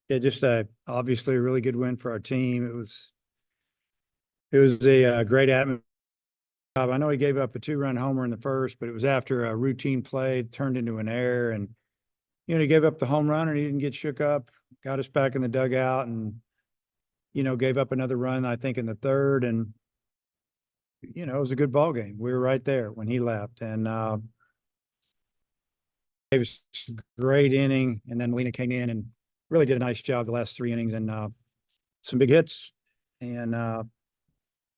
Yeah, just obviously a really good win for our team. It was a great atmosphere. I know he gave up a 2-run homer in the first, but it was after a routine play turned into an error, and he gave up the home run and he didn't get shook up. Got us back in the dugout, and gave up another run I think in the third, and it was a good ball game. We were right there when he left, and it was a great inning. And then Lena came in and really did a nice job the last 3 innings, and some big hits, and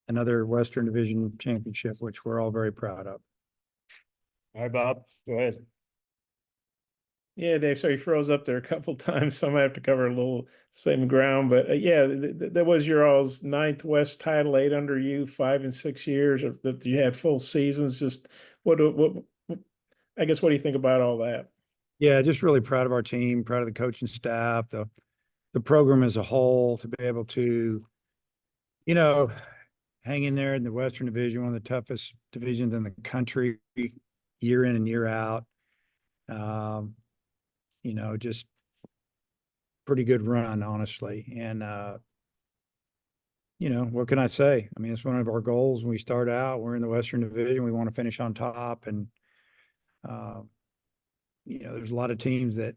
another Western Division championship, which we're all very proud of. All right, Bob, go ahead. Yeah, Dave. So he froze up there a couple times, so I might have to cover a little same ground. But yeah, that was your all's 9th West title, 8 under you, 5 and 6 years that you had full seasons. Just what I guess, what do you think about all that? Yeah, just really proud of our team, proud of the coaching staff, the program as a whole, to be able to, hang in there in the Western Division, one of the toughest divisions in the country, year in and year out. Just pretty good run, honestly. And, what can I say? I mean, it's one of our goals when we start out. We're in the Western Division. We want to finish on top. And, there's a lot of teams that,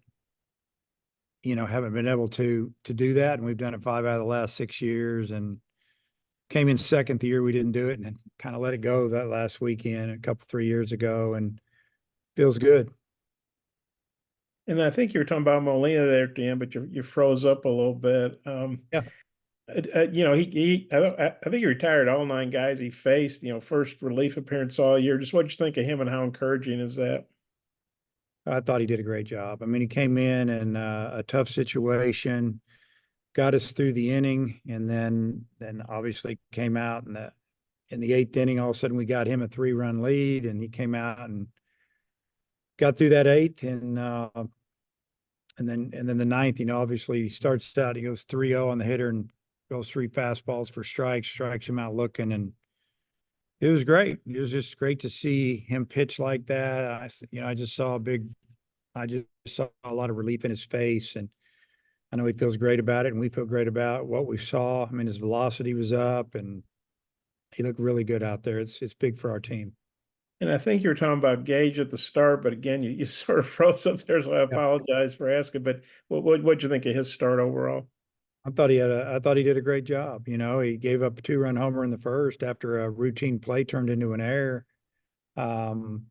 haven't been able to do that. And we've done it 5 out of the last 6 years, and came in second the year we didn't do it, and then kind of let it go that last weekend a couple, 3 years ago, and feels good. And I think you were talking about Molina there at the end, but you froze up a little bit. Yeah. I think he retired all 9 guys he faced. First relief appearance all year. Just what you think of him, and how encouraging is that? I thought he did a great job. I mean, he came in a tough situation, got us through the inning, and then obviously came out in the 8th inning. All of a sudden, we got him a 3-run lead, and he came out and got through that 8th, and then the 9th. Obviously he starts out, he goes 3-0 on the hitter and goes 3 fastballs for strikes him out looking, and it was great. It was just great to see him pitch like that. I just saw a lot of relief in his face, and I know he feels great about it, and we feel great about what we saw. I mean, his velocity was up, and he looked really good out there. It's big for our team. And I think you were talking about Gage at the start, but again, you sort of froze up there, so I apologize for asking. But what'd you think of his start overall? I thought he did a great job. He gave up a 2-run homer in the first after a routine play turned into an error. And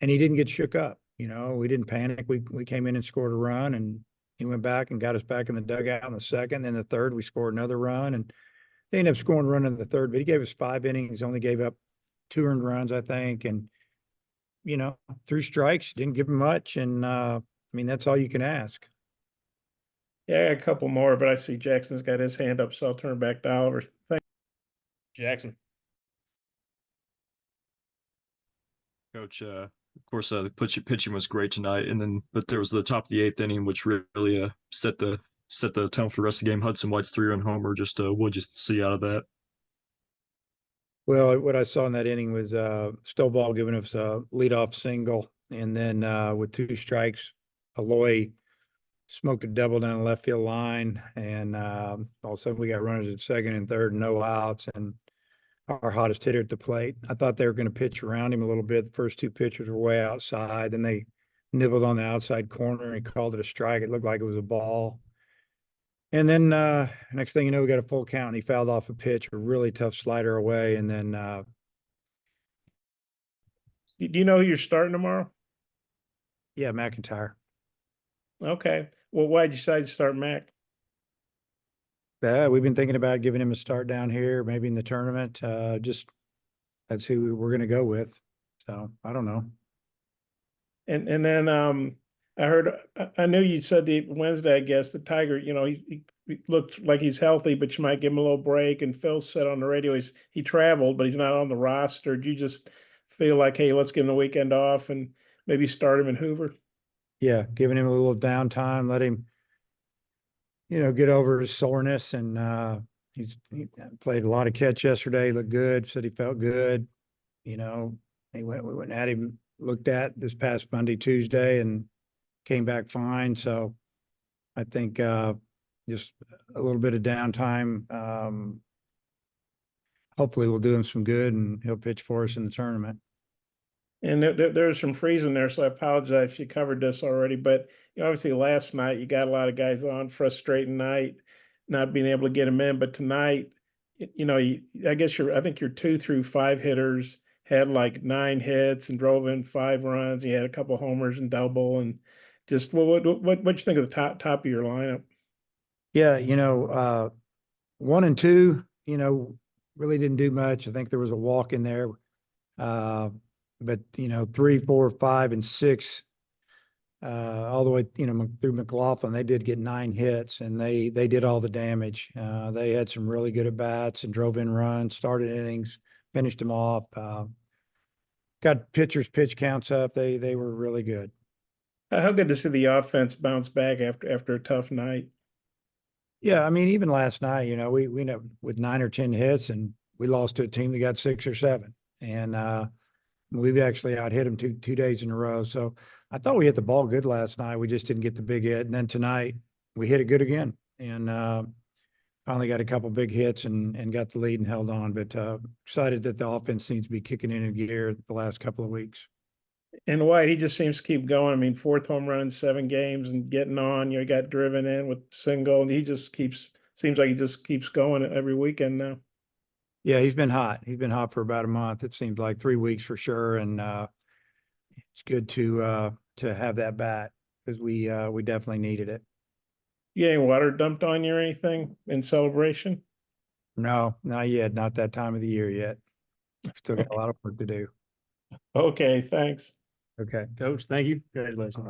he didn't get shook up. We didn't panic. We came in and scored a run, and he went back and got us back in the dugout in the second. Then the third, we scored another run, and they ended up scoring a run in the third, but he gave us 5 innings, only gave up 2 earned runs, I think. And, through strikes, didn't give him much. And, I mean, that's all you can ask. Yeah, I got a couple more, but I see Jackson's got his hand up, so I'll turn it back to Oliver. Thanks, Jackson. Coach, of course, the pitching was great tonight, but there was the top of the 8th inning, which really set the tone for the rest of the game. Hudson White's 3-run homer. Just what'd you see out of that? Well, what I saw in that inning was Stovall giving us a leadoff single, and then with 2 strikes, Aloy smoked a double down the left field line, and all of a sudden we got runners at second and third, no outs, and our hottest hitter at the plate. I thought they were going to pitch around him a little bit. The first 2 pitches were way outside. Then they nibbled on the outside corner, and he called it a strike. It looked like it was a ball. And then next thing you know, we got a full count, and he fouled off a pitch, a really tough slider away. And then do you know who you're starting tomorrow? Yeah, McIntyre. Okay. Well, why'd you decide to start Mac? We've been thinking about giving him a start down here, maybe in the tournament. Just that's who we're going to go with. So I don't know. And then I knew you said the Wednesday, I guess, the Tiger, he looked like he's healthy, but you might give him a little break. And Phil said on the radio, he traveled, but he's not on the roster. Do you just feel like, hey, let's give him the weekend off and maybe start him in Hoover? Yeah, giving him a little downtime, let him, get over his soreness. And he played a lot of catch yesterday, looked good, said he felt good. We went at him, looked at this past Monday, Tuesday, and came back fine. So I think just a little bit of downtime. Hopefully we'll do him some good and he'll pitch for us in the tournament. And there's some freezing there, so I apologize if you covered this already. But obviously, last night you got a lot of guys on, frustrating night, not being able to get them in. But tonight, I guess I think your 2 through 5 hitters had like 9 hits and drove in 5 runs. You had a couple homers and double, and just what you think of the top of your lineup? Yeah, 1 and 2, really didn't do much. I think there was a walk in there. But 3, 4, 5, and 6, all the way, through McLaughlin, they did get 9 hits and they did all the damage. They had some really good at bats and drove in runs, started innings, finished them off. Got pitchers' pitch counts up. They were really good. How good to see the offense bounce back after a tough night. Yeah, I mean, even last night, we with 9 or 10 hits and we lost to a team that got 6 or 7. And we've actually out hit them two days in a row. So I thought we hit the ball good last night. We just didn't get the big hit. And then tonight we hit it good again. And finally got a couple big hits and got the lead and held on. But excited that the offense seems to be kicking in gear the last couple of weeks. And White, he just seems to keep going. I mean, 4th home run in 7 games and getting on. He got driven in with single, and seems like he just keeps going every weekend now. Yeah, he's been hot. He's been hot for about a month. It seems like 3 weeks for sure. And it's good to have that bat because we definitely needed it. You ain't water dumped on you or anything in celebration? No, not yet. Not that time of the year yet. Still got a lot of work to do. Okay, thanks. Okay. Coach, thank you. Congratulations.